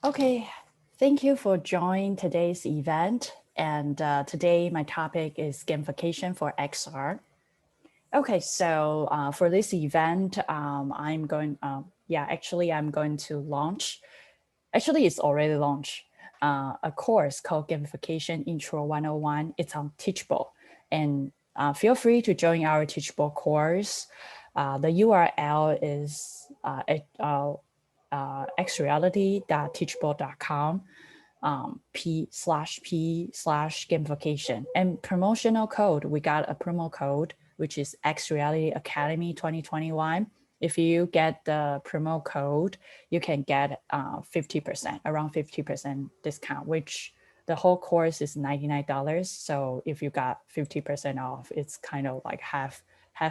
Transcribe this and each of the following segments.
Okay, thank you for joining today's event. And today my topic is gamification for XR. Okay, so for this event, I'm going, I'm going to launch, actually it's already launched, a course called Gamification Intro 101. It's on Teachable. And feel free to join our Teachable course. The URL is xreality.teachable.com p/p/gamification, and promotional code. We got a promo code, which is XReality Academy 2021. If you get the promo code, you can get 50%, around 50% discount, which the whole course is $99. So if you got 50% off, it's kind of like half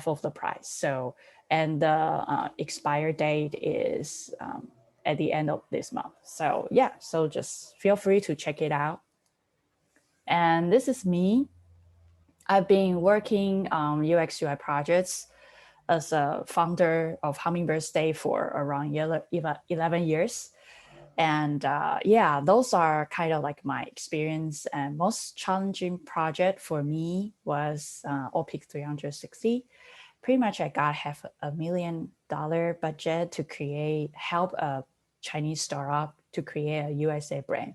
of the price. So, and the expire date is at the end of this month. So yeah, so just feel free to check it out. And this is me. I've been working on UX UI projects as a founder of Hummingbird Stay for around 11 years. And yeah, those are kind of like my experience. And most challenging project for me was OPIC 360. Pretty much I got $500,000 budget to help a Chinese startup to create a USA brand.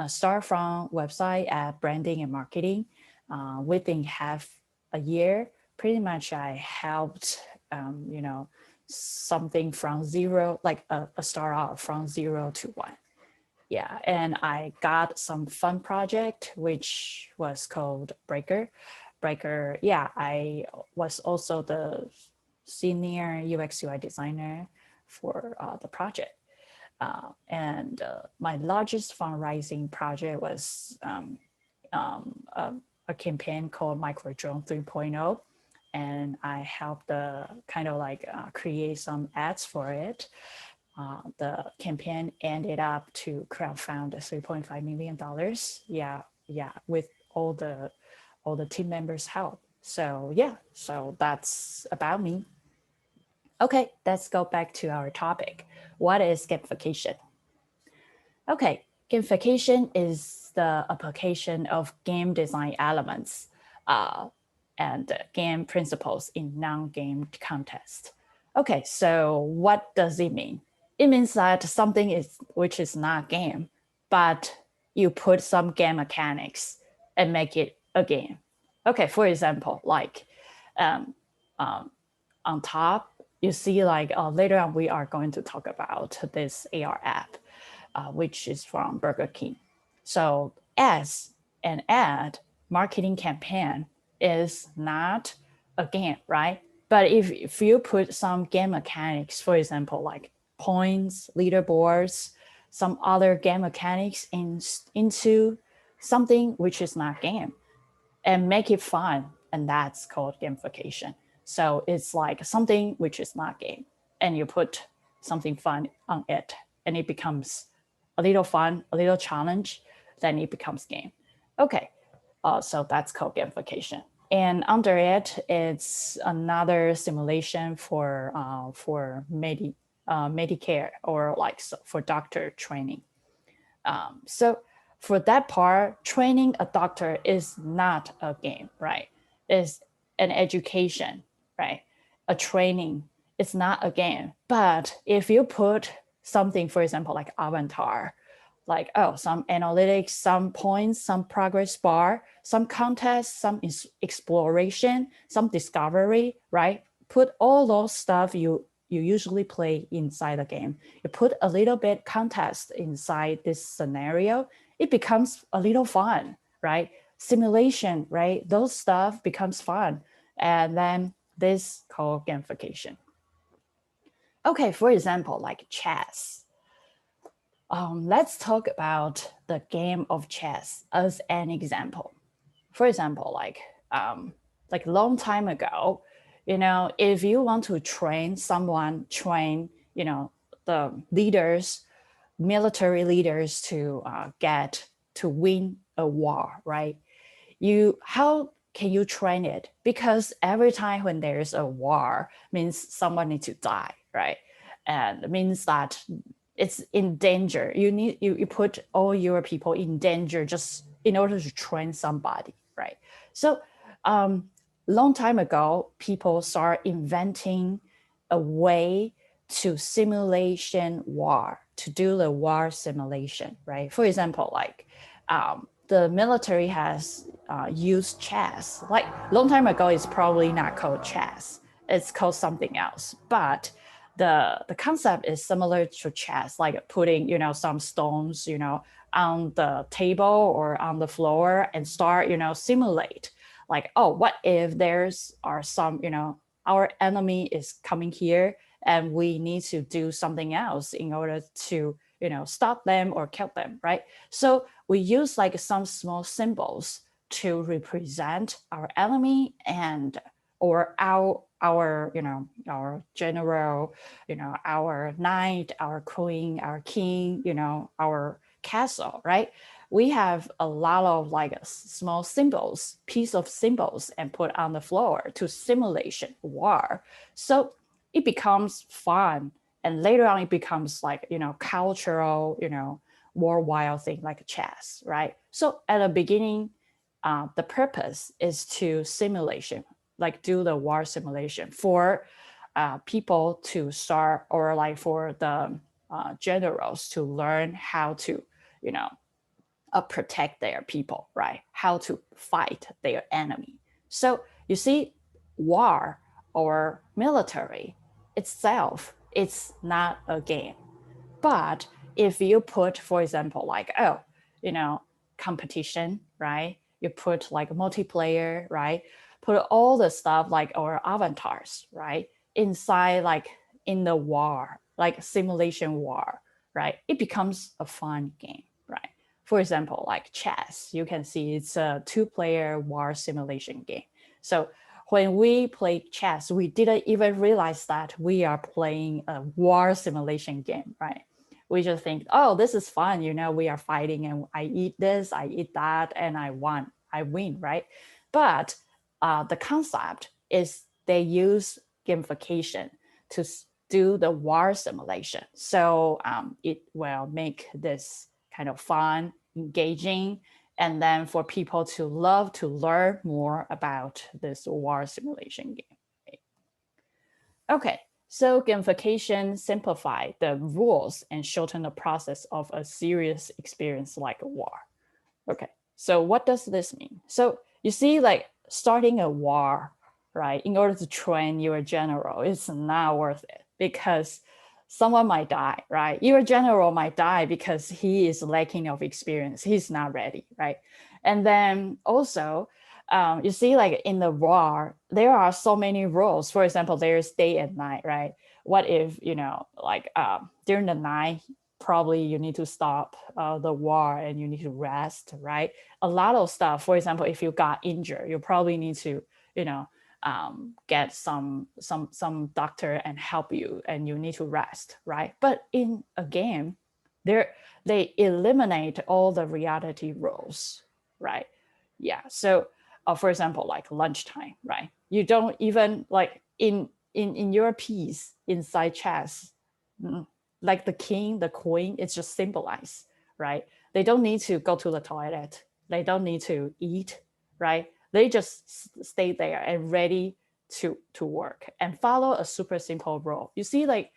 Start from website at branding and marketing. Within half a year, pretty much I helped, something from zero, like a startup from 0 to 1. Yeah, and I got some fun project, which was called Breaker. Yeah, I was also the senior UX UI designer for the project. And my largest fundraising project was a campaign called Micro Drone 3.0. And I helped create some ads for it. The campaign ended up to crowdfund $3.5 million. Yeah, with all the team members' help. So yeah, so that's about me. Okay, let's go back to our topic. What is gamification? Okay, gamification is the application of game design elements and game principles in non-game context. Okay, so what does it mean? It means that something which is not game, but you put some game mechanics and make it a game. Okay, for example, like on top, you see like later on we are going to talk about this AR app, which is from Burger King. So as an ad marketing campaign is not a game, right? But if you put some game mechanics, for example, like points, leaderboards, some other game mechanics into something which is not game and make it fun, and that's called gamification. So it's like something which is not game, and you put something fun on it, and it becomes a little fun, a little challenge, then it becomes game. Okay, so that's called gamification. And under it, it's another simulation for Medicare or like for doctor training. So for that part, training a doctor is not a game, right? It's an education, right? A training. It's not a game. But if you put something, for example, like avatar, like, some analytics, some points, some progress bar, some contest, some exploration, some discovery, right? Put all those stuff you usually play inside the game. You put a little bit contest inside this scenario, it becomes a little fun, right? Simulation, right? Those stuff becomes fun. And then this called gamification. Okay, for example, like chess. Let's talk about the game of chess as an example. For example, like a long time ago, if you want to train the leaders, military leaders to get to win a war, right? How can you train it? Because every time when there's a war, means someone needs to die, right? And it means that it's in danger. You put all your people in danger just in order to train somebody, right? So long time ago, people start inventing a way to simulation war, to do the war simulation, right? For example, like the military has used chess. Like long time ago, it's probably not called chess. It's called something else. But the concept is similar to chess, like putting, some stones, on the table or on the floor and start, simulate like, oh, what if there's are some, our enemy is coming here and we need to do something else in order to, stop them or kill them, right? So we use like some small symbols to represent our enemy and or our our general, our knight, our queen, our king, our castle, right? We have a lot of like small symbols, piece of symbols, and put on the floor to simulation war. So it becomes fun, and later on it becomes like cultural, worldwide thing like chess, right? So at the beginning, the purpose is to simulation, like do the war simulation for people to start, or like for the generals to learn how to, protect their people, right? How to fight their enemy. So you see, war or military itself, it's not a game. But if you put, for example, like, competition, right? You put like multiplayer, right? Put all the stuff like our avatars, right? Inside, like in the war, like simulation war, right? It becomes a fun game, right? For example, like chess, you can see it's a 2-player war simulation game. So when we played chess, we didn't even realize that we are playing a war simulation game, right? We just think, oh, this is fun. We are fighting and I eat this, I eat that, and I win, right? But the concept is they use gamification to do the war simulation. So it will make this kind of fun, engaging, and then for people to love to learn more about this war simulation game. Okay, so gamification simplify the rules and shorten the process of a serious experience like a war. Okay, so what does this mean? So you see, like starting a war, right, in order to train your general, it's not worth it because someone might die, right? Your general might die because he is lacking of experience. He's not ready, right? And then also, you see, like in the war, there are so many rules. For example, there's day and night, right? What if, like during the night, probably you need to stop the war and you need to rest, right? A lot of stuff. For example, if you got injured, you probably need to, get some doctor and help you, and you need to rest, right? But in a game, they eliminate all the reality rules, right? Yeah. So, for example, like lunchtime, right? You don't even like in your piece inside chess, like the king, the queen, it's just symbolized, right? They don't need to go to the toilet. They don't need to eat, right? They just stay there and ready to work and follow a super simple rule. You see, like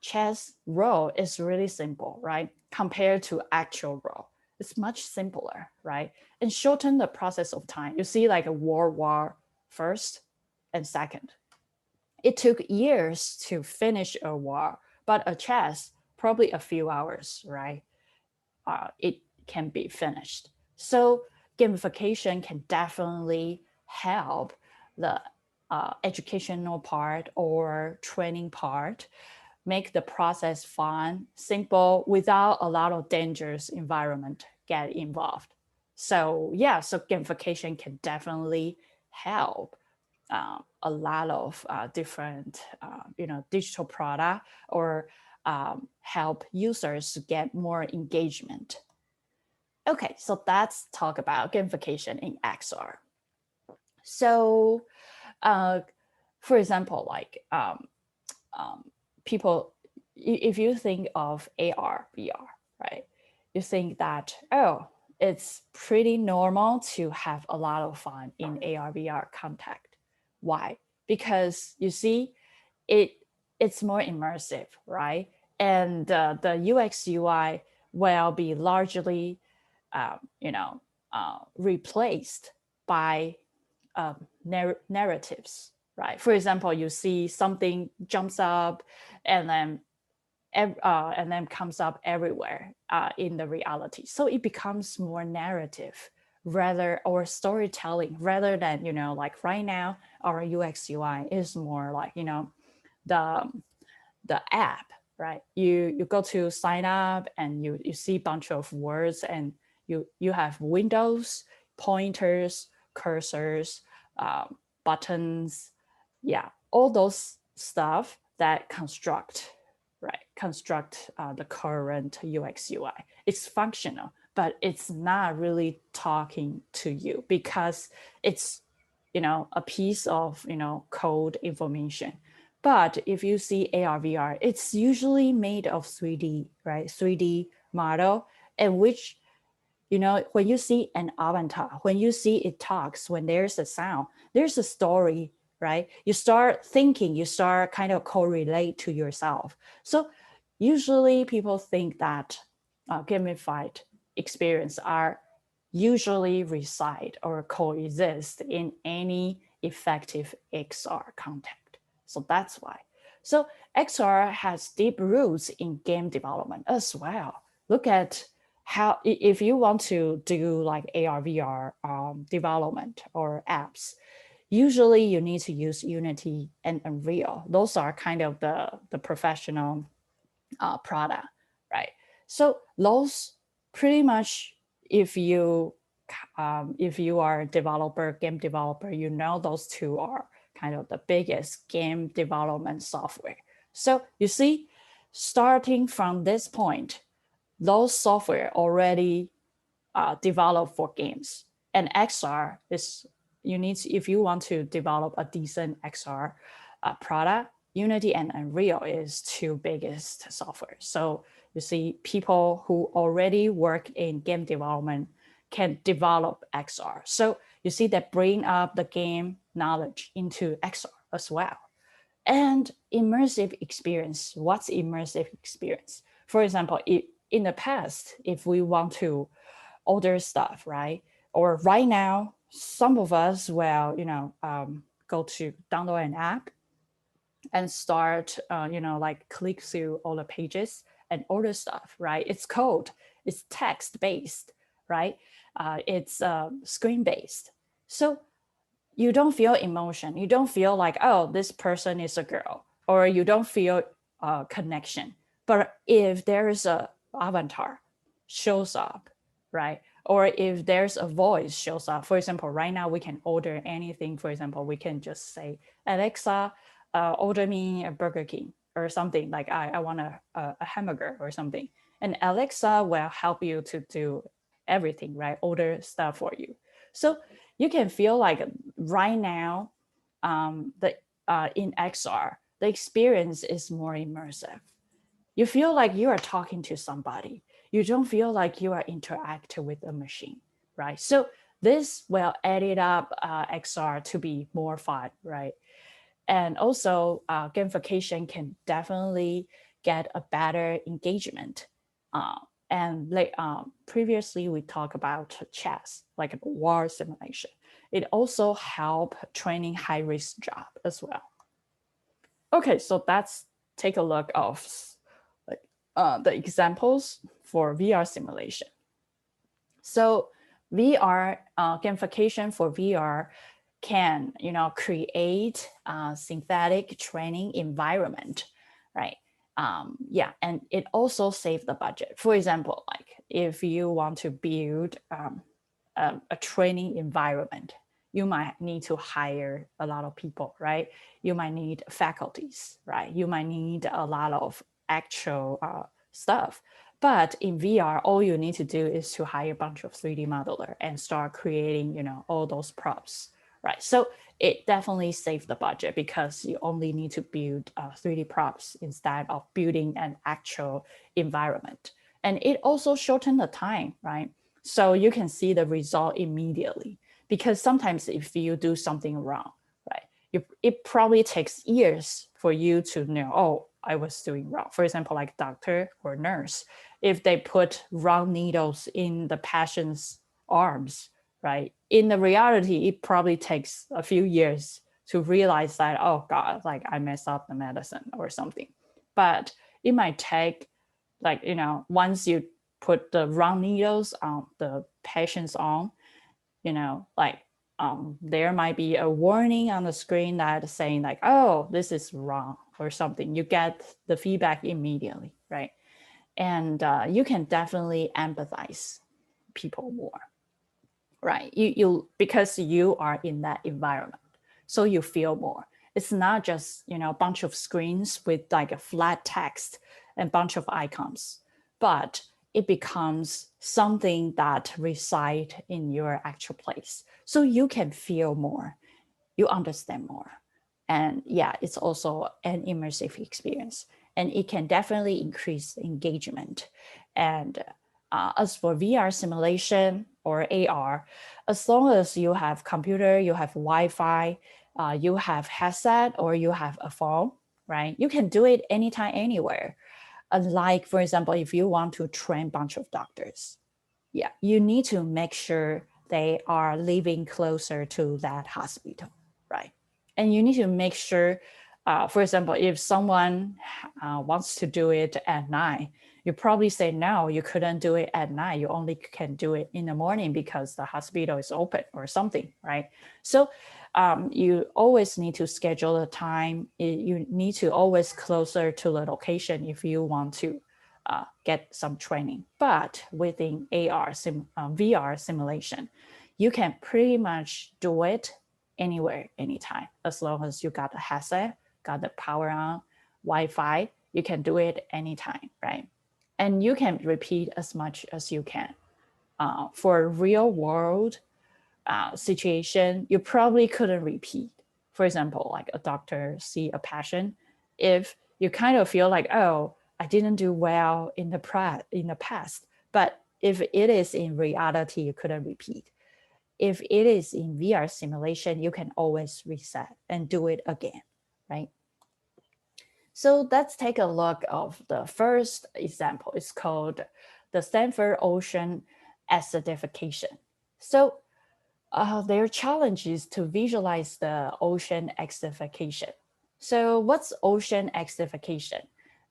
chess rule is really simple, right? Compared to actual rule, it's much simpler, right? And shorten the process of time. You see, like a World War first and second. It took years to finish a war, but a chess, probably a few hours, right? It can be finished. So gamification can definitely help the educational part or training part, make the process fun, simple, without a lot of dangerous environment get involved. So yeah, so gamification can definitely help a lot of different, digital product or help users to get more engagement. Okay, so let's talk about gamification in XR. So, for example, like people if you think of AR, VR, right? You think that, oh, it's pretty normal to have a lot of fun in AR, VR contact. Why? Because you see, it it's more immersive, right? And the UX UI will be largely, you know, replaced by narratives, right? For example, you see something jumps up and then comes up everywhere in the reality. So it becomes more narrative rather or storytelling rather than, like right now, our UX UI is more like, the the app, right? You go to sign up and you see a bunch of words and you have windows, pointers, cursors, buttons, yeah, all those stuff that construct the current UX UI. It's functional, but it's not really talking to you because it's a piece of code information. But if you see AR VR, it's usually made of 3D, right? 3D model, and which when you see an avatar, when you see it talks, when there's a sound, there's a story, right? You start thinking, you start kind of correlate to yourself. So usually people think that gamified experience are usually reside or coexist in any effective XR context. So that's why. So XR has deep roots in game development as well. Look at how, if you want to do like AR, VR development or apps, usually you need to use Unity and Unreal. Those are kind of the professional product, right? So those pretty much, if you are a developer, game developer, those two are kind of the biggest game development software. So you see, starting from this point, those software already developed for games. And XR is, if you want to develop a decent XR product, Unity and Unreal is two biggest software. So you see, people who already work in game development can develop XR. So you see that bring up the game knowledge into XR as well. And immersive experience. What's immersive experience? For example, in the past, if we want to order stuff, right? Or right now, some of us will, go to download an app and start, like click through all the pages and order stuff, right? It's code, it's text based, right? It's screen based. So you don't feel emotion. You don't feel like, oh, this person is a girl, or you don't feel connection. But if there is a avatar shows up, right? Or if there's a voice shows up, for example, right now we can order anything. For example, we can just say, Alexa, order me a Burger King or something, like I want a hamburger or something. And Alexa will help you to do everything, right? Order stuff for you. So you can feel like right now, in XR, the experience is more immersive. You feel like you are talking to somebody. You don't feel like you are interacting with a machine, right? So this will add it up XR to be more fun, right? And also gamification can definitely get a better engagement. And previously we talked about chess, like a war simulation. It also help training high risk job as well. Okay, so let's take a look of the examples for VR simulation. So VR gamification for VR can create a synthetic training environment, right? Yeah, and it also saves the budget. For example, like if you want to build a training environment, you might need to hire a lot of people, right? You might need faculties, right? You might need a lot of actual stuff. But in VR, all you need to do is to hire a bunch of 3D modeler and start creating, all those props, right? So it definitely saved the budget because you only need to build 3D props instead of building an actual environment. And it also shortened the time, right? So you can see the result immediately, because sometimes if you do something wrong, right, it probably takes years for you to know, oh, I was doing wrong. For example, like doctor or nurse, if they put wrong needles in the patient's arms, right? In the reality, it probably takes a few years to realize that, oh God, like I messed up the medicine or something. But it might take, like, once you put the wrong needles on the patient's arm, like there might be a warning on the screen that is saying like, oh, this is wrong or something. You get the feedback immediately, right? And you can definitely empathize people more, right? You because you are in that environment, so you feel more. It's not just a bunch of screens with like a flat text and bunch of icons, but it becomes something that reside in your actual place, so you can feel more, you understand more. And yeah, it's also an immersive experience, and it can definitely increase engagement. And as for VR simulation or AR, as long as you have computer, you have Wi-Fi, you have headset, or you have a phone, right? You can do it anytime, anywhere. Unlike, for example, if you want to train a bunch of doctors, yeah, you need to make sure they are living closer to that hospital, right? And you need to make sure, for example, if someone wants to do it at night, you probably say, no, you couldn't do it at night. You only can do it in the morning because the hospital is open or something, right? So you always need to schedule the time. You need to always closer to the location if you want to get some training. But within VR simulation, you can pretty much do it anywhere, anytime, as long as you got the headset, got the power on, Wi-Fi, you can do it anytime, right? And you can repeat as much as you can. For real world situation, you probably couldn't repeat. For example, like a doctor see a patient, if you kind of feel like, oh, I didn't do well in the past, but if it is in reality, you couldn't repeat. If it is in VR simulation, you can always reset and do it again, right? So let's take a look of the first example. It's called the Stanford Ocean Acidification. So their challenge is to visualize the ocean acidification. So what's ocean acidification?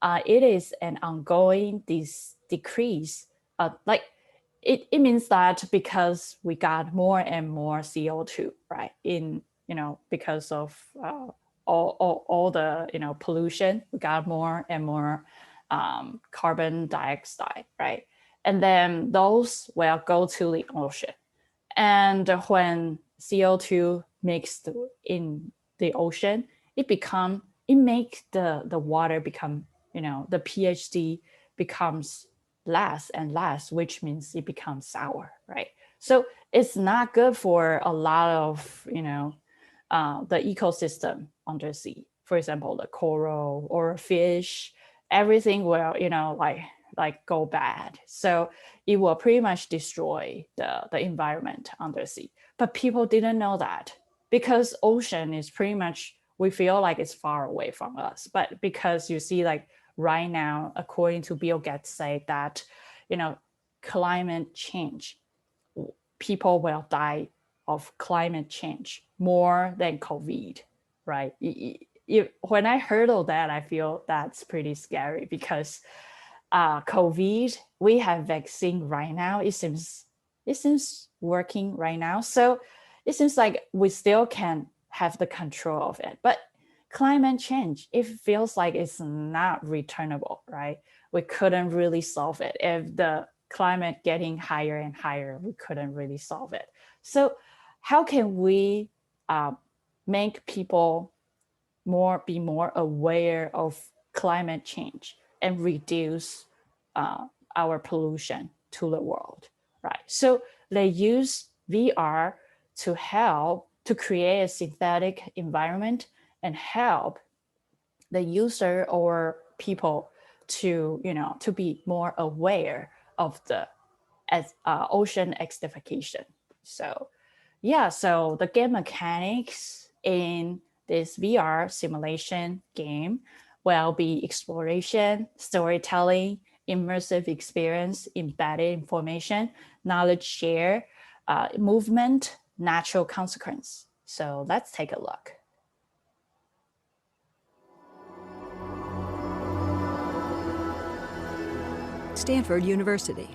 It is an ongoing decrease. Like it means that because we got more and more CO2, right? Because of all the pollution, we got more and more carbon dioxide, right? And then those will go to the ocean. And when CO2 mixed in the ocean, it makes the water become, the pH becomes less and less, which means it becomes sour, right? So it's not good for a lot of, the ecosystem undersea. For example, the coral or fish, everything will, like go bad. So it will pretty much destroy the environment undersea. But people didn't know that, because ocean is pretty much, we feel like it's far away from us. But because you see, like right now, according to Bill Gates say that, climate change, people will die of climate change more than COVID, right? When I heard of that, I feel that's pretty scary, because COVID, we have vaccine right now. It seems working right now. So it seems like we still can have the control of it. But climate change, it feels like it's not returnable, right? We couldn't really solve it. If the climate getting higher and higher, we couldn't really solve it. So how can we make people be more aware of climate change and reduce our pollution to the world, right? So they use VR to help to create a synthetic environment and help the user or people to, to be more aware of the ocean acidification. So yeah, so the game mechanics in this VR simulation game will be exploration, storytelling, immersive experience, embedded information, knowledge share, movement, natural consequence. So let's take a look. Stanford University.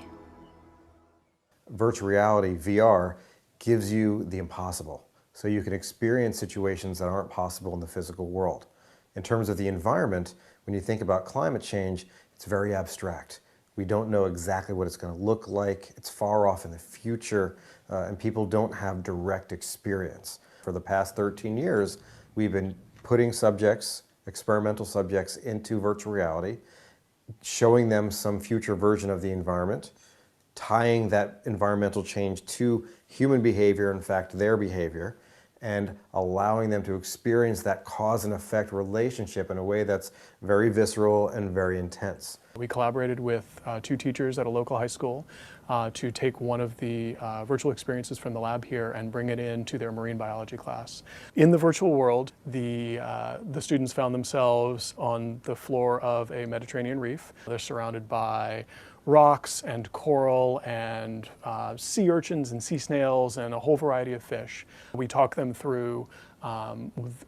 Virtual reality, VR, gives you the impossible. So you can experience situations that aren't possible in the physical world. In terms of the environment, when you think about climate change, it's very abstract. We don't know exactly what it's going to look like. It's far off in the future, and people don't have direct experience. For the past 13 years, we've been putting subjects, experimental subjects, into virtual reality, showing them some future version of the environment, tying that environmental change to human behavior, in fact, their behavior, and allowing them to experience that cause and effect relationship in a way that's very visceral and very intense. We collaborated with 2 teachers at a local high school to take one of the virtual experiences from the lab here and bring it into their marine biology class. In the virtual world, the students found themselves on the floor of a Mediterranean reef. They're surrounded by rocks and coral and sea urchins and sea snails and a whole variety of fish. We talk them through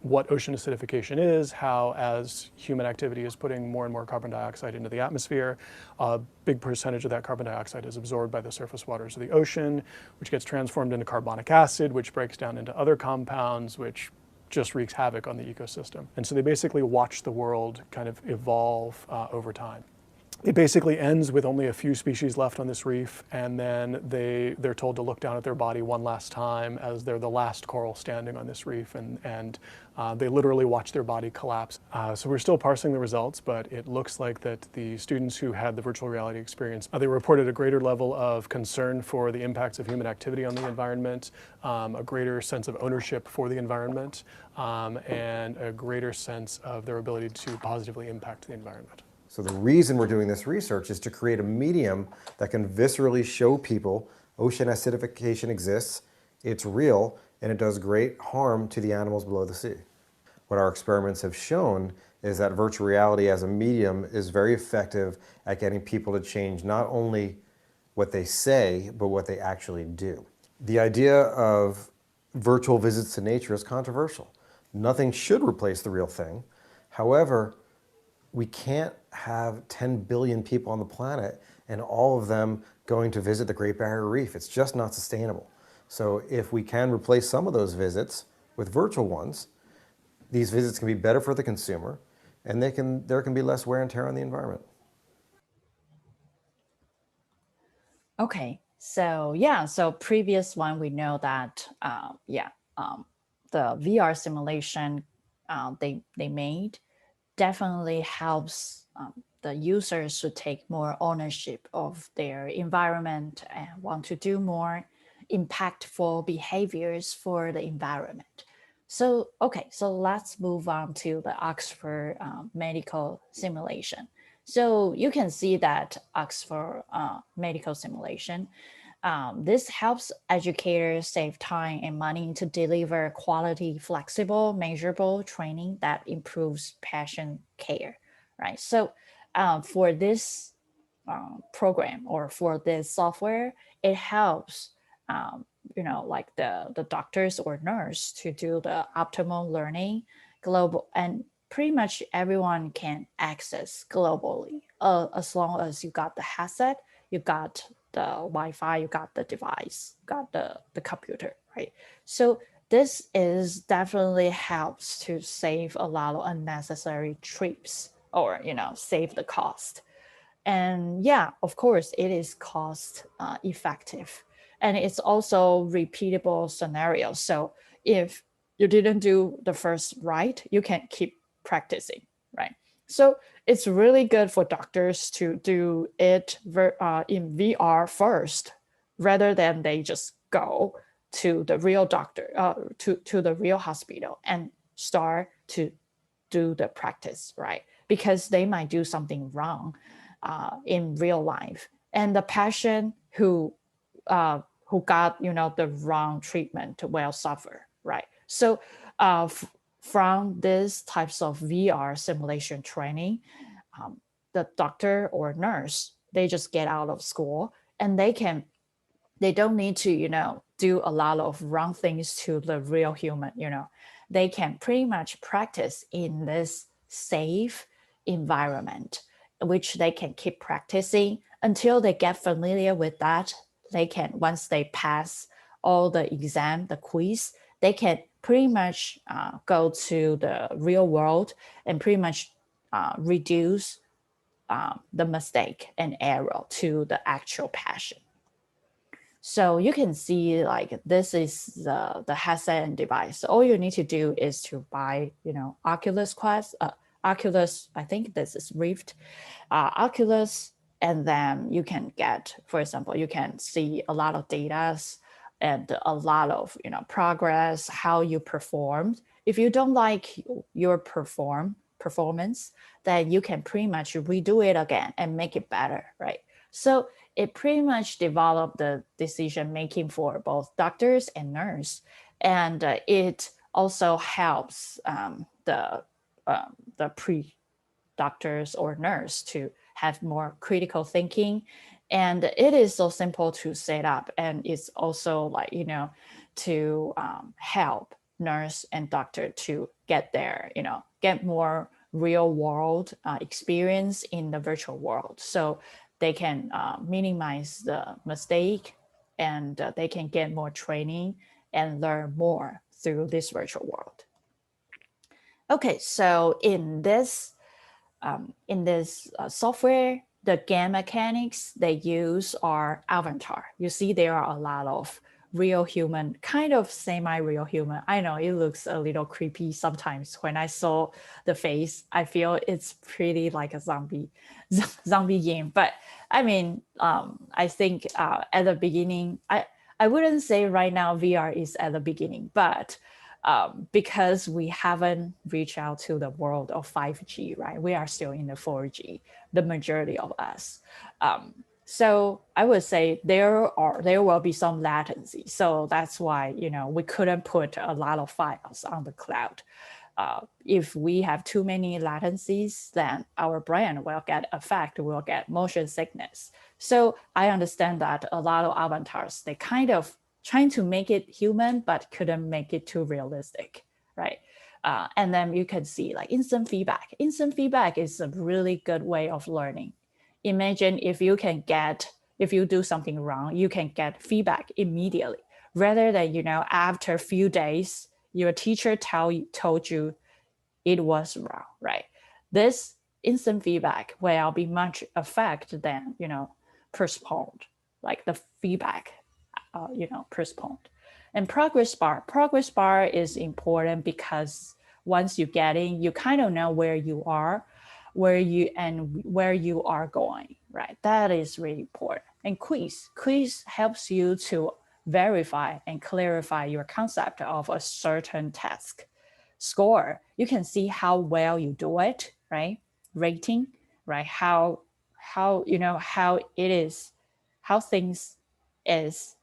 what ocean acidification is, how as human activity is putting more and more carbon dioxide into the atmosphere, a big percentage of that carbon dioxide is absorbed by the surface waters of the ocean, which gets transformed into carbonic acid, which breaks down into other compounds, which just wreaks havoc on the ecosystem. And so they basically watch the world kind of evolve over time. It basically ends with only a few species left on this reef, and then they're told to look down at their body one last time as they're the last coral standing on this reef, and they literally watch their body collapse. So we're still parsing the results, but it looks like that the students who had the virtual reality experience, they reported a greater level of concern for the impacts of human activity on the environment, a greater sense of ownership for the environment, and a greater sense of their ability to positively impact the environment. So the reason we're doing this research is to create a medium that can viscerally show people ocean acidification exists, it's real, and it does great harm to the animals below the sea. What our experiments have shown is that virtual reality as a medium is very effective at getting people to change not only what they say, but what they actually do. The idea of virtual visits to nature is controversial. Nothing should replace the real thing. However, we can't have 10 billion people on the planet and all of them going to visit the Great Barrier Reef. It's just not sustainable. So if we can replace some of those visits with virtual ones, these visits can be better for the consumer, and there can be less wear and tear on the environment. Okay, so yeah, so previous one, we know that, the VR simulation they made definitely helps the users to take more ownership of their environment and want to do more impactful behaviors for the environment. So, okay, so let's move on to the Oxford medical simulation. So you can see that Oxford medical simulation, this helps educators save time and money to deliver quality, flexible, measurable training that improves patient care, right? So for this program or for this software, it helps, like the doctors or nurse to do the optimal learning global, and pretty much everyone can access globally as long as you got the headset, you got the Wi-Fi, you got the device, you got the computer, right? So this is definitely helps to save a lot of unnecessary trips or, save the cost. And yeah, of course, it is cost effective. And it's also repeatable scenario. So if you didn't do the first right, you can keep practicing, right? So it's really good for doctors to do it in VR first, rather than they just go to the real doctor, to the real hospital and start to do the practice, right? Because they might do something wrong in real life, and the patient who got the wrong treatment will suffer, right? So from these types of VR simulation training, the doctor or nurse, they just get out of school and they don't need to do a lot of wrong things to the real human. They can pretty much practice in this safe environment, which they can keep practicing until they get familiar with that. They can, once they pass all the exam, the quiz, they can pretty much go to the real world and pretty much reduce the mistake and error to the actual patient. So you can see like this is the headset and device. All you need to do is to buy, Oculus Quest, Oculus, I think this is Rift, Oculus, and then you can get, for example, you can see a lot of data and a lot of progress, how you performed. If you don't like your performance, then you can pretty much redo it again and make it better, right? So it pretty much developed the decision making for both doctors and nurse, and it also helps the pre-doctors or nurse to have more critical thinking. And it is so simple to set up, and it's also like to help nurse and doctor to get there, get more real world experience in the virtual world, so they can minimize the mistake, and they can get more training and learn more through this virtual world. Okay, so in this software, the game mechanics they use are avatar. You see, there are a lot of real human, kind of semi-real human. I know it looks a little creepy sometimes. When I saw the face, I feel it's pretty like a zombie game. But I mean, I think at the beginning, I wouldn't say right now VR is at the beginning, but because we haven't reached out to the world of 5G, right? We are still in the 4G, the majority of us. So I would say there will be some latency. So that's why, we couldn't put a lot of files on the cloud. If we have too many latencies, then our brain will get affected, will get motion sickness. So I understand that a lot of avatars, they kind of trying to make it human, but couldn't make it too realistic, right? And then you can see like instant feedback. Instant feedback is a really good way of learning. Imagine if you do something wrong, you can get feedback immediately, rather than, after a few days, your teacher told you it was wrong, right? This instant feedback will be much effective than, postponed, like the feedback, postponed. And progress bar is important because once you get in, you kind of know where you are, where you are going, right? That is really important. And quiz helps you to verify and clarify your concept of a certain task. Score, you can see how well you do it, right? Rating, right? How it is, how things is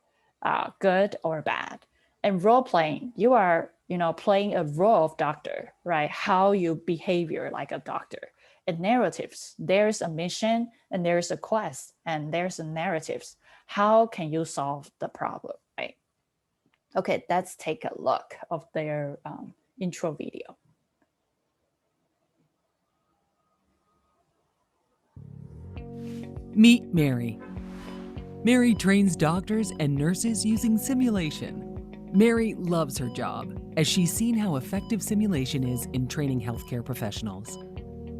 good or bad. And role playing, you are playing a role of doctor, right? How you behavior like a doctor. And narratives, there's a mission and there's a quest and there's a narratives. How can you solve the problem, right? Okay, let's take a look of their intro video. Meet Mary. Mary trains doctors and nurses using simulation. Mary loves her job, as she's seen how effective simulation is in training healthcare professionals.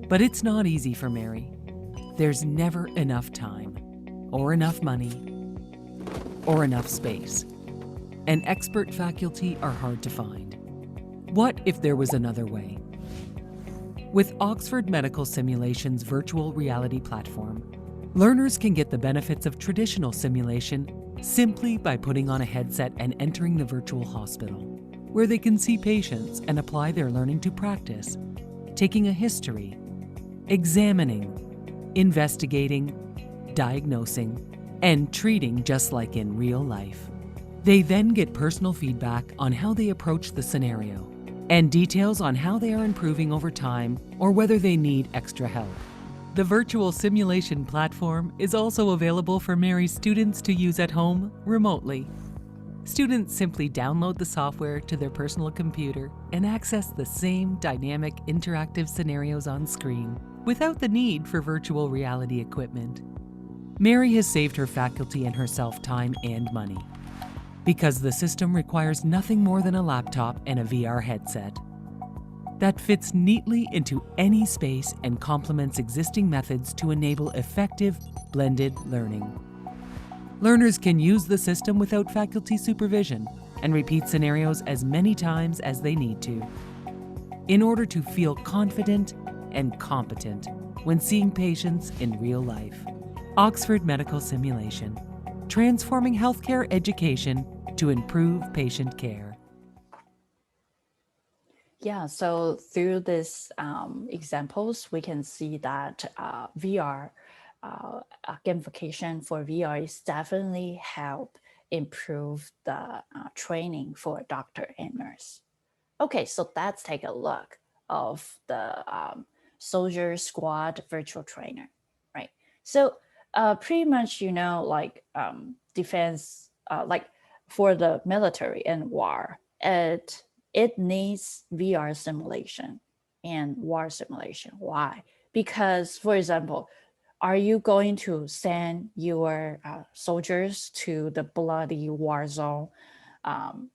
But it's not easy for Mary. There's never enough time, or enough money, or enough space. And expert faculty are hard to find. What if there was another way? With Oxford Medical Simulation's virtual reality platform, learners can get the benefits of traditional simulation simply by putting on a headset and entering the virtual hospital, where they can see patients and apply their learning to practice, taking a history, examining, investigating, diagnosing, and treating just like in real life. They then get personal feedback on how they approach the scenario and details on how they are improving over time or whether they need extra help. The virtual simulation platform is also available for Mary's students to use at home remotely. Students simply download the software to their personal computer and access the same dynamic interactive scenarios on screen without the need for virtual reality equipment. Mary has saved her faculty and herself time and money because the system requires nothing more than a laptop and a VR headset that fits neatly into any space and complements existing methods to enable effective blended learning. Learners can use the system without faculty supervision and repeat scenarios as many times as they need to in order to feel confident and competent when seeing patients in real life. Oxford Medical Simulation, transforming healthcare education to improve patient care. Yeah, so through these examples, we can see that VR, gamification for VR is definitely help improve the training for doctor and nurse. Okay, so let's take a look of the soldier squad virtual trainer, right? So pretty much, like defense, like for the military and war, it needs VR simulation and war simulation. Why? Because, for example, are you going to send your soldiers to the bloody war zone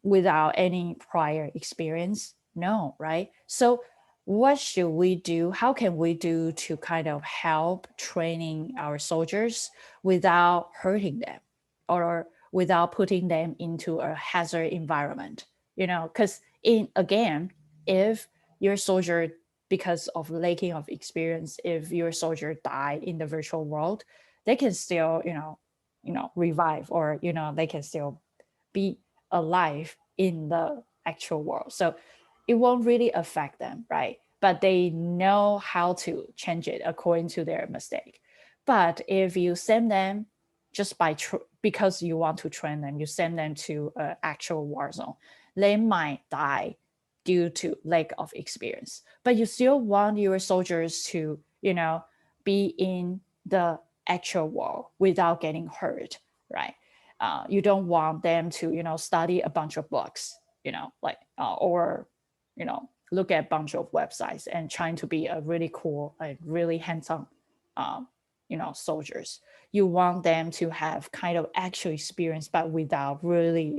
without any prior experience? No, right? So what should we do? How can we do to kind of help training our soldiers without hurting them or without putting them into a hazard environment? Because again, if your soldier, because of lacking of experience, if your soldier died in the virtual world, they can still, revive, or they can still be alive in the actual world. So it won't really affect them, right? But they know how to change it according to their mistake. But if you send them just because you want to train them, you send them to an actual war zone, they might die due to lack of experience. But you still want your soldiers to, be in the actual war without getting hurt, right? You don't want them to, study a bunch of books, or, look at a bunch of websites and trying to be a really cool, really handsome, soldiers. You want them to have kind of actual experience, but without really,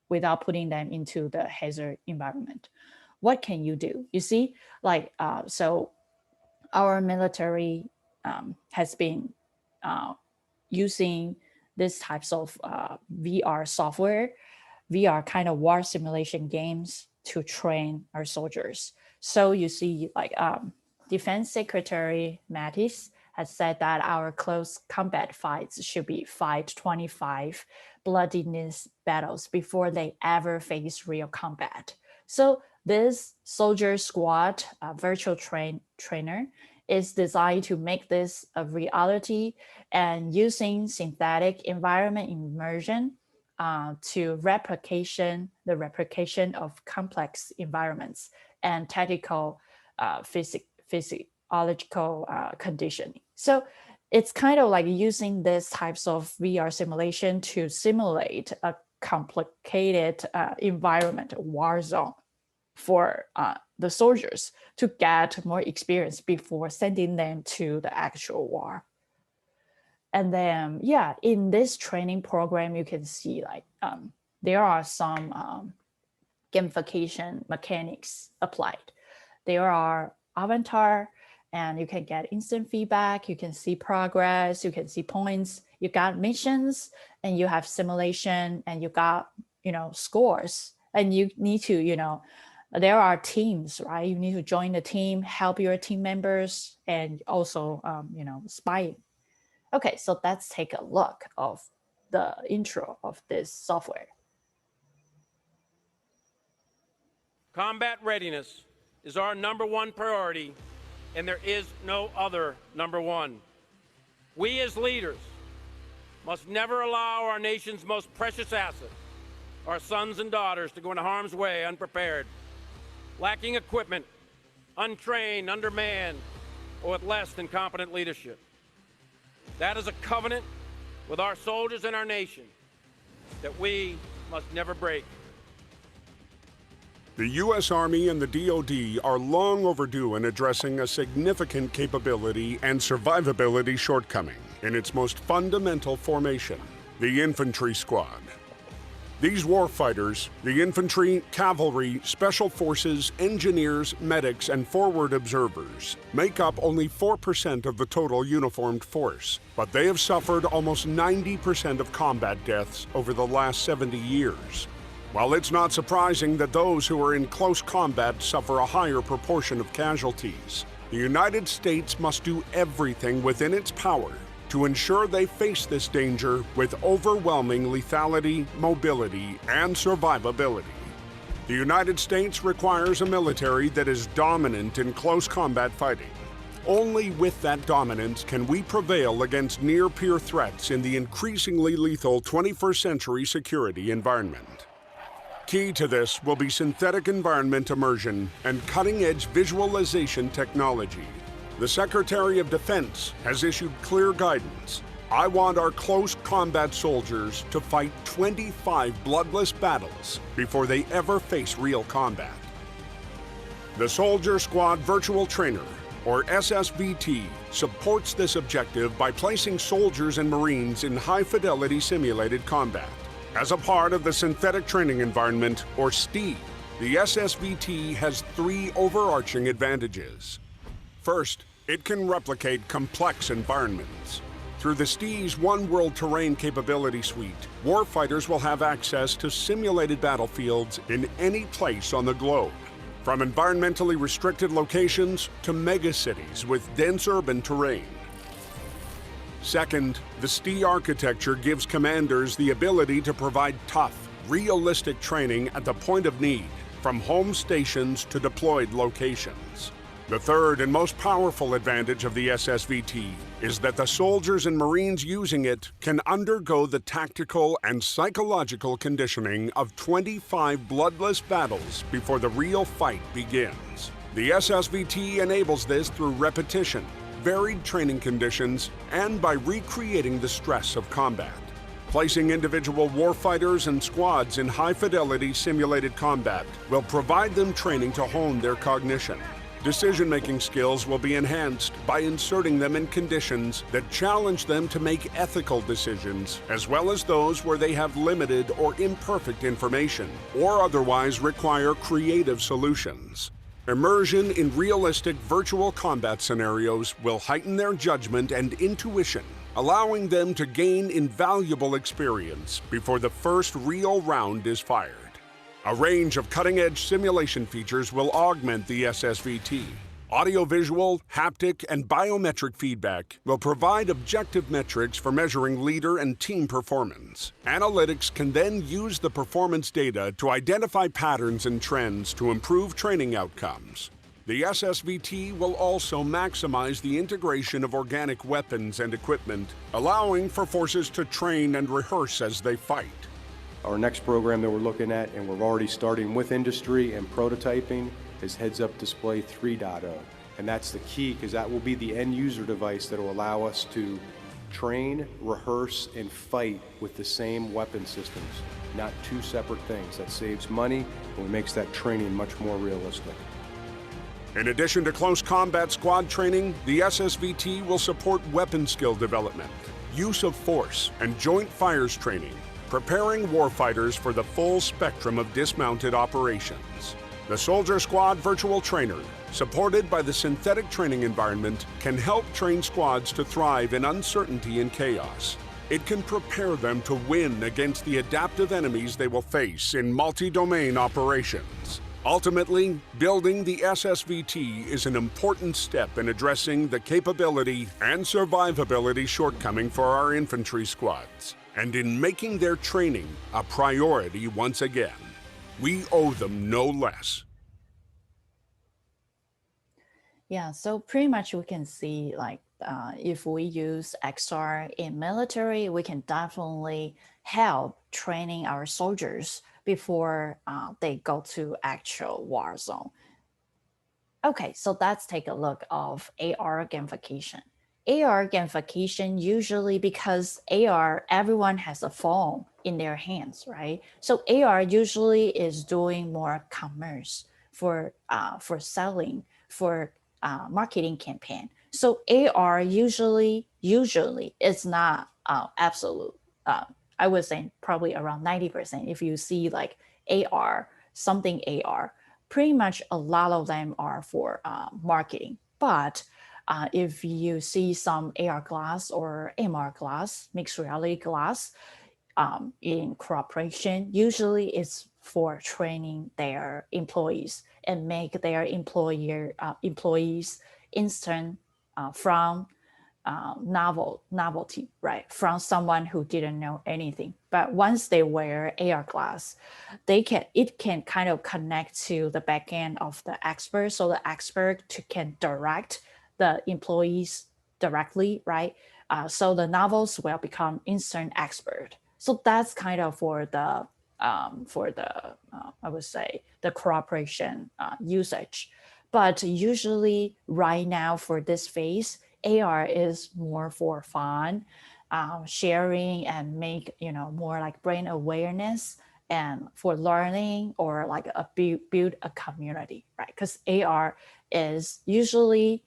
without putting them into the hazard environment. What can you do? You see, so our military has been using these types of VR software, VR kind of war simulation games to train our soldiers. So you see, Defense Secretary Mattis has said that our close combat fights should be fight 25 bloodiness battles before they ever face real combat. So this soldier squad virtual trainer is designed to make this a reality, and using synthetic environment immersion to the replication of complex environments and technical physiological conditioning. So it's kind of like using these types of VR simulation to simulate a complicated environment, war zone, for the soldiers to get more experience before sending them to the actual war. And then, in this training program, you can see there are some gamification mechanics applied. There are avatar, and you can get instant feedback. You can see progress. You can see points. You got missions, and you have simulation, and you got scores. And you need to there are teams, right? You need to join the team, help your team members, and also spying. Okay, so let's take a look of the intro of this software. Combat readiness is our #1 priority, and there is no other #1. We as leaders must never allow our nation's most precious asset, our sons and daughters, to go into harm's way unprepared, lacking equipment, untrained, undermanned, or with less than competent leadership. That is a covenant with our soldiers and our nation that we must never break. The U.S. Army and the DoD are long overdue in addressing a significant capability and survivability shortcoming in its most fundamental formation, the infantry squad. These warfighters, the infantry, cavalry, special forces, engineers, medics, and forward observers, make up only 4% of the total uniformed force, but they have suffered almost 90% of combat deaths over the last 70 years. While it's not surprising that those who are in close combat suffer a higher proportion of casualties, the United States must do everything within its power to ensure they face this danger with overwhelming lethality, mobility, and survivability. The United States requires a military that is dominant in close combat fighting. Only with that dominance can we prevail against near-peer threats in the increasingly lethal 21st century security environment. Key to this will be synthetic environment immersion and cutting-edge visualization technology. The Secretary of Defense has issued clear guidance. I want our close combat soldiers to fight 25 bloodless battles before they ever face real combat. The Soldier Squad Virtual Trainer, or SSVT, supports this objective by placing soldiers and Marines in high-fidelity simulated combat. As a part of the Synthetic Training Environment, or STE, the SSVT has 3 overarching advantages. First, it can replicate complex environments. Through the STE's One World Terrain capability suite, warfighters will have access to simulated battlefields in any place on the globe, from environmentally restricted locations to megacities with dense urban terrain. Second, the STE architecture gives commanders the ability to provide tough, realistic training at the point of need, from home stations to deployed locations. The third and most powerful advantage of the SSVT is that the soldiers and Marines using it can undergo the tactical and psychological conditioning of 25 bloodless battles before the real fight begins. The SSVT enables this through repetition, varied training conditions, and by recreating the stress of combat. Placing individual warfighters and squads in high-fidelity simulated combat will provide them training to hone their cognition. Decision-making skills will be enhanced by inserting them in conditions that challenge them to make ethical decisions, as well as those where they have limited or imperfect information, or otherwise require creative solutions. Immersion in realistic virtual combat scenarios will heighten their judgment and intuition, allowing them to gain invaluable experience before the first real round is fired. A range of cutting-edge simulation features will augment the SSVT. Audiovisual, haptic, and biometric feedback will provide objective metrics for measuring leader and team performance. Analytics can then use the performance data to identify patterns and trends to improve training outcomes. The SSVT will also maximize the integration of organic weapons and equipment, allowing for forces to train and rehearse as they fight. Our next program that we're looking at, and we're already starting with industry and prototyping, is Heads-Up Display 3.0. And that's the key, because that will be the end user device that will allow us to train, rehearse, and fight with the same weapon systems, not 2 separate things. That saves money and makes that training much more realistic. In addition to close combat squad training, the SSVT will support weapon skill development, use of force, and joint fires training, preparing warfighters for the full spectrum of dismounted operations. The Soldier Squad Virtual Trainer, supported by the Synthetic Training Environment, can help train squads to thrive in uncertainty and chaos. It can prepare them to win against the adaptive enemies they will face in multi-domain operations. Ultimately, building the SSVT is an important step in addressing the capability and survivability shortcoming for our infantry squads. and in making their training a priority once again. We owe them no less. Yeah, so pretty much we can see like if we use XR in military, we can definitely help training our soldiers before they go to actual war zone. Okay, so let's take a look of AR gamification. AR gamification usually because AR, everyone has a phone in their hands, right? So AR usually is doing more commerce for selling, for marketing campaign. So AR usually is not absolute. I would say probably around 90%. If you see like AR, something AR, pretty much a lot of them are for marketing. But if you see some AR glass or MR glass, mixed reality glass, in cooperation, usually it's for training their employees and make their employees instant from novelty, right? From someone who didn't know anything. But once they wear AR glass, it can kind of connect to the back end of the expert, so the expert can direct the employees directly, right? So the novels will become instant expert. So that's kind of for the I would say the cooperation usage. But usually right now for this phase, AR is more for fun, sharing and make, more like brain awareness and for learning or like build a community, right? Because AR is usually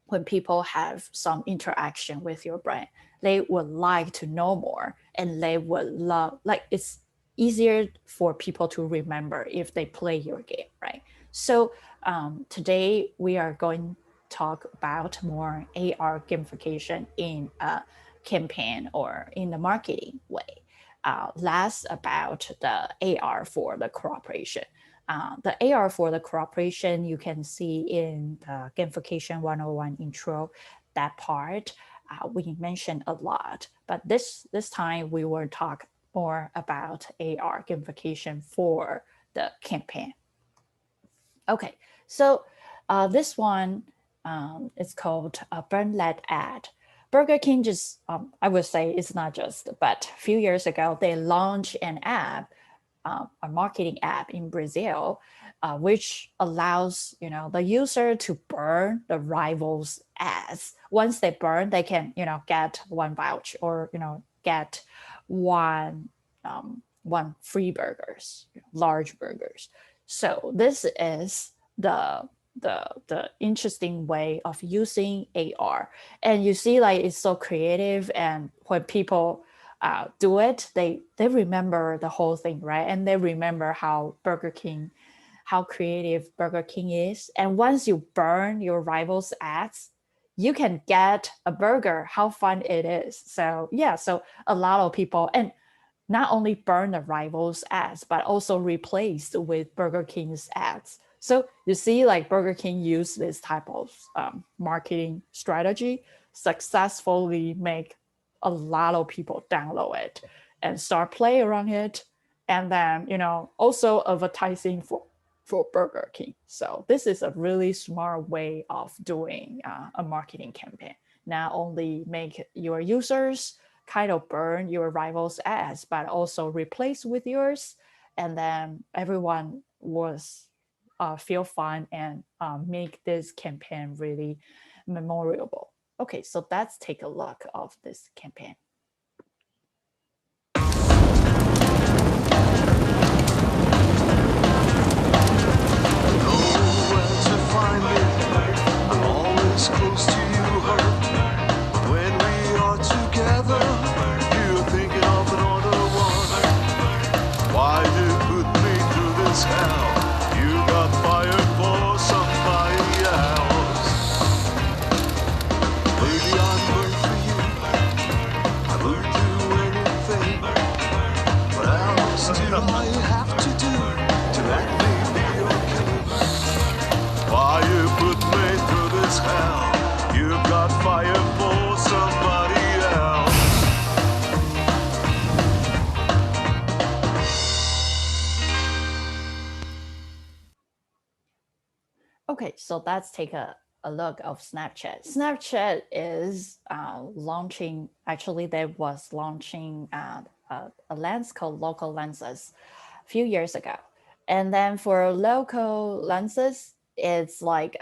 when people have some interaction with your brain, they would like to know more and they would love, like it's easier for people to remember if they play your game, right? So today we are going to talk about more AR gamification in a campaign or in the marketing way. Less about the AR for the cooperation. The AR for the cooperation, you can see in the Gamification 101 intro, that part we mentioned a lot, but this time we will talk more about AR gamification for the campaign. Okay, so this one is called a brand-led ad. Burger King just, I would say it's not just, but a few years ago, they launched an app, a marketing app in Brazil, which allows the user to burn the rivals' ads. Once they burn, they can get one voucher or get one free burgers, large burgers. So this is the interesting way of using AR, and you see like it's so creative, and when people do it, they remember the whole thing, right? And they remember how creative Burger King is. And once you burn your rivals' ads, you can get a burger. How fun it is! So yeah, so a lot of people, and not only burn the rivals' ads, but also replaced with Burger King's ads. So you see, like Burger King used this type of marketing strategy, successfully make a lot of people download it and start playing around it, and then also advertising for Burger King. So this is a really smart way of doing a marketing campaign. Not only make your users kind of burn your rivals' ads, but also replace with yours, and then everyone was feel fun and make this campaign really memorable. Okay, so let's take a look of this campaign. Close to you, hurt. When we are together, you're thinking of another one. Why you put me through this hell? You got fire for somebody else. Baby, I'm good for you. I would do anything. What else do I have to do to let me be okay? Why you put me through this hell? You got fire for somebody else. Okay, so let's take a look of Snapchat. Snapchat is launching, actually they was launching a lens called local lenses a few years ago. And then for local lenses, it's like,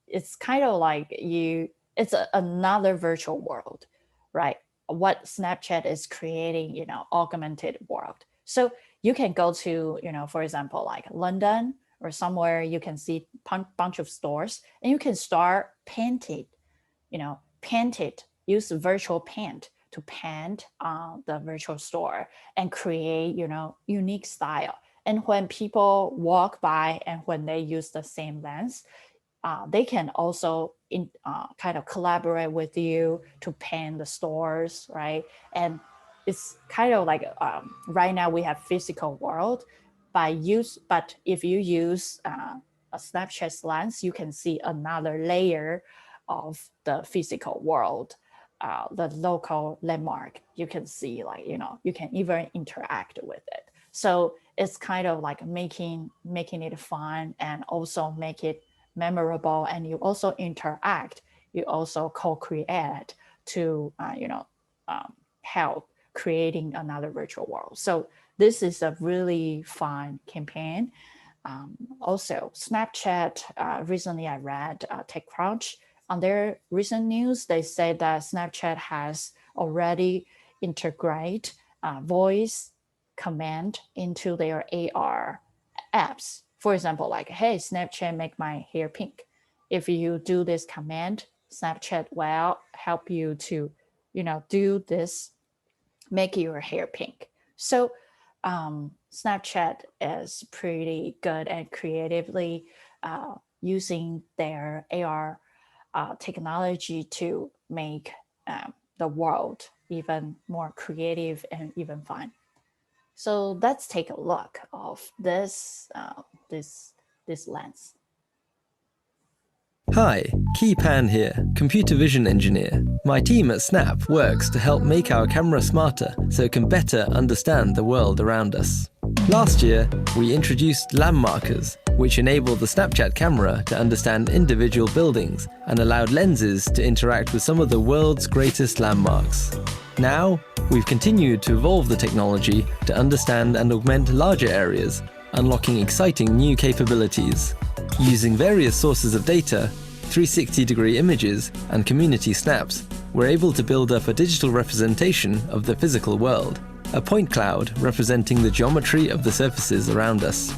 it's kind of like it's another virtual world, right? What Snapchat is creating, augmented world. So you can go to, for example, like London or somewhere, you can see bunch of stores and you can start painting, use virtual paint to paint the virtual store and create, unique style. And when people walk by and when they use the same lens, they can also kind of collaborate with you to paint the stores, right? And it's kind of like right now we have physical world, but if you use a Snapchat lens, you can see another layer of the physical world, the local landmark. You can see you can even interact with it. So it's kind of like making it fun and also make it memorable, and you also interact, you also co-create to help creating another virtual world. So this is a really fun campaign. Also Snapchat, recently I read TechCrunch on their recent news, they said that Snapchat has already integrated voice command into their AR apps. For example, like, hey, Snapchat, make my hair pink. If you do this command, Snapchat will help you to, do this, make your hair pink. So Snapchat is pretty good at creatively using their AR technology to make the world even more creative and even fun. So let's take a look of this lens. Hi, Key Pan here, computer vision engineer. My team at Snap works to help make our camera smarter so it can better understand the world around us. Last year, we introduced landmarkers, which enabled the Snapchat camera to understand individual buildings and allowed lenses to interact with some of the world's greatest landmarks. Now, we've continued to evolve the technology to understand and augment larger areas, unlocking exciting new capabilities. Using various sources of data, 360-degree images, and community snaps, we're able to build up a digital representation of the physical world, a point cloud representing the geometry of the surfaces around us.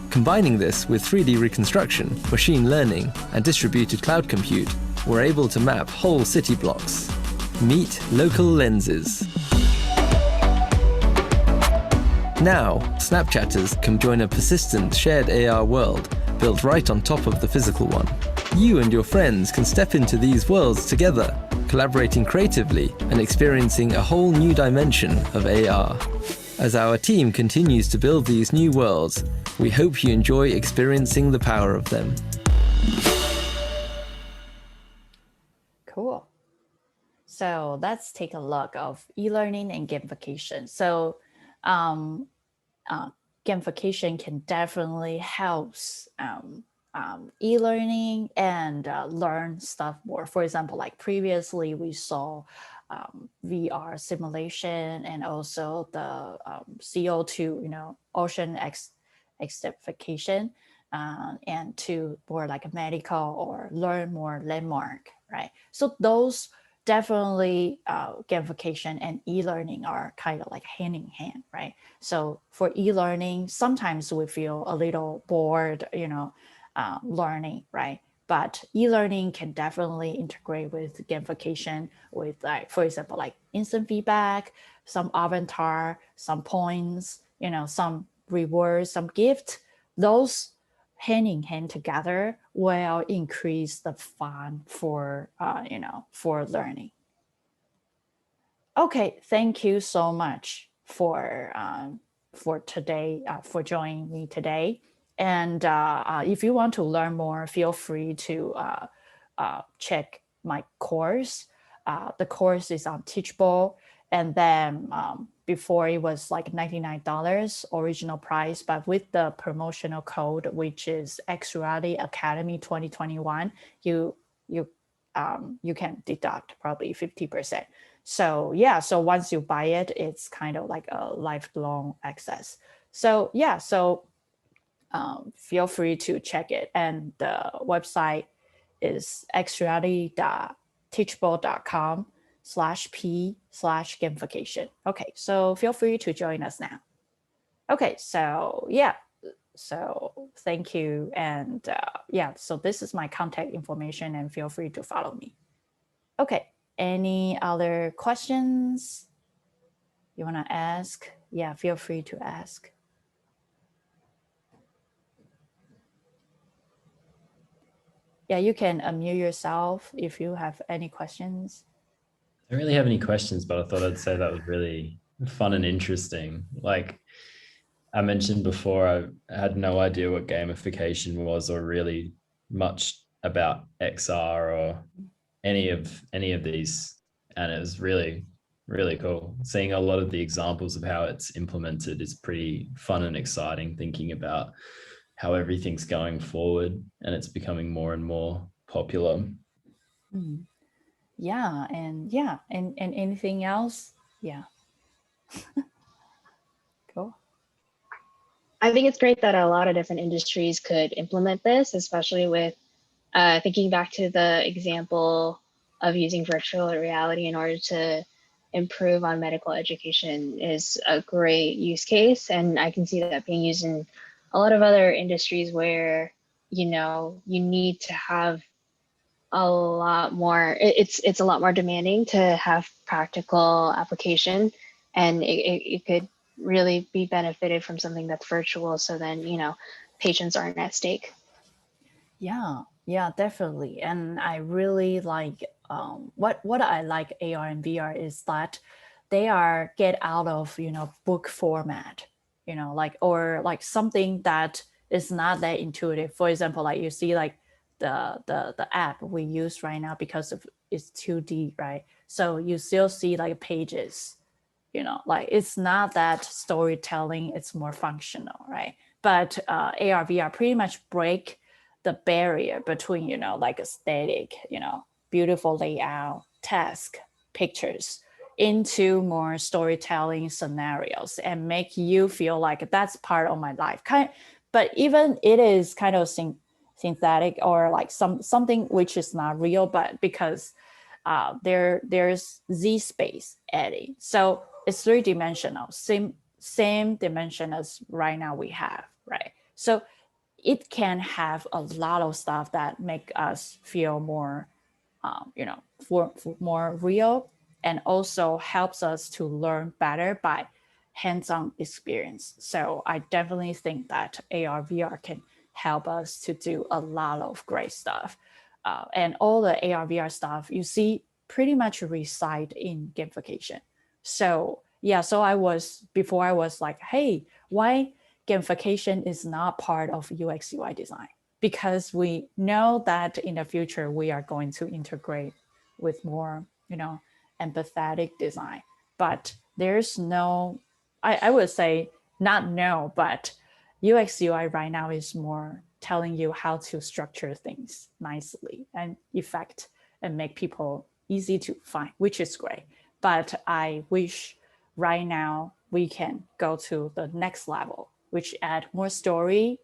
Combining this with 3D reconstruction, machine learning, and distributed cloud compute, we're able to map whole city blocks. Meet local lenses. Now, Snapchatters can join a persistent shared AR world built right on top of the physical one. You and your friends can step into these worlds together, collaborating creatively and experiencing a whole new dimension of AR. As our team continues to build these new worlds, we hope you enjoy experiencing the power of them. Cool. So let's take a look of e-learning and gamification. So gamification can definitely help e-learning and learn stuff more. For example, like previously we saw VR simulation and also the CO2, ocean acidification, and to more like a medical or learn more landmark, right? So those definitely gamification and e-learning are kind of like hand in hand, right? So for e-learning, sometimes we feel a little bored, learning, right? But e-learning can definitely integrate with gamification with, like, for example, like instant feedback, some avatar, some points, some rewards, some gift. Those hand in hand together will increase the fun for for learning. Okay, thank you so much for today, for joining me today. And if you want to learn more, feel free to check my course. The course is on Teachable, And then before it was like $99 original price, but with the promotional code, which is X-Reality Academy 2021, you can deduct probably 50%. So yeah, so once you buy it, it's kind of like a lifelong access. So yeah, so feel free to check it. And the website is xreality.teachable.com/p/gamification. Okay, so feel free to join us now. Okay, so yeah, so thank you. And yeah, so this is my contact information and feel free to follow me. Okay, any other questions you want to ask? Yeah, feel free to ask. Yeah, you can unmute yourself if you have any questions. I don't really have any questions, but I thought I'd say that was really fun and interesting. Like I mentioned before, I had no idea what gamification was or really much about XR or any of these. And it was really, really cool. Seeing a lot of the examples of how it's implemented is pretty fun and exciting, thinking about how everything's going forward and it's becoming more and more popular. Yeah, and anything else? Yeah. Cool. I think it's great that a lot of different industries could implement this, especially with thinking back to the example of using virtual reality in order to improve on medical education is a great use case. And I can see that being used in a lot of other industries where, you know, you need to have a lot more, it's a lot more demanding to have practical application, and it could really be benefited from something that's virtual. So then, you know, patients aren't at stake. Yeah, definitely. And I really like what I like AR and VR is that they are get out of, you know, book format, you know, like, or like something that is not that intuitive. For example, like you see like the app we use right now because of it's 2D, right? So you still see like pages, you know, like it's not that storytelling, it's more functional, right? But AR, VR pretty much break the barrier between, you know, like aesthetic, you know, beautiful layout, task, pictures into more storytelling scenarios and make you feel like that's part of my life. But even it is kind of synthetic or like something which is not real, but because there's Z space adding. So it's 3-dimensional, same dimension as right now we have, right? So it can have a lot of stuff that make us feel more, you know, more real, and also helps us to learn better by hands-on experience. So I definitely think that AR, VR can help us to do a lot of great stuff. And all the AR, VR stuff you see pretty much reside in gamification. So yeah, so before I was like, hey, why gamification is not part of UX UI design? Because we know that in the future we are going to integrate with more, you know, empathetic design. But there's no, I would say not no, but UX UI right now is more telling you how to structure things nicely and effect and make people easy to find, which is great. But I wish right now we can go to the next level, which add more story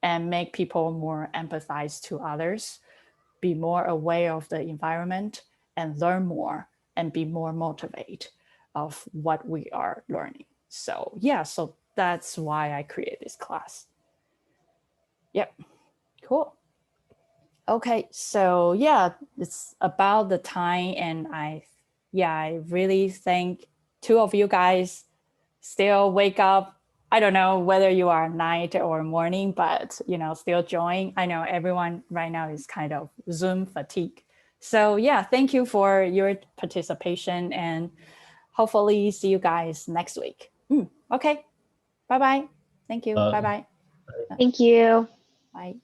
and make people more empathize to others, be more aware of the environment and learn more and be more motivated of what we are learning. So yeah, so that's why I created this class. Yep, cool. Okay, so yeah, it's about the time, and I really thank two of you guys still wake up. I don't know whether you are night or morning, but you know, still join. I know everyone right now is kind of Zoom fatigue. So yeah, thank you for your participation, and hopefully see you guys next week. Okay, bye-bye. Thank you, bye-bye. Thank you. Bye.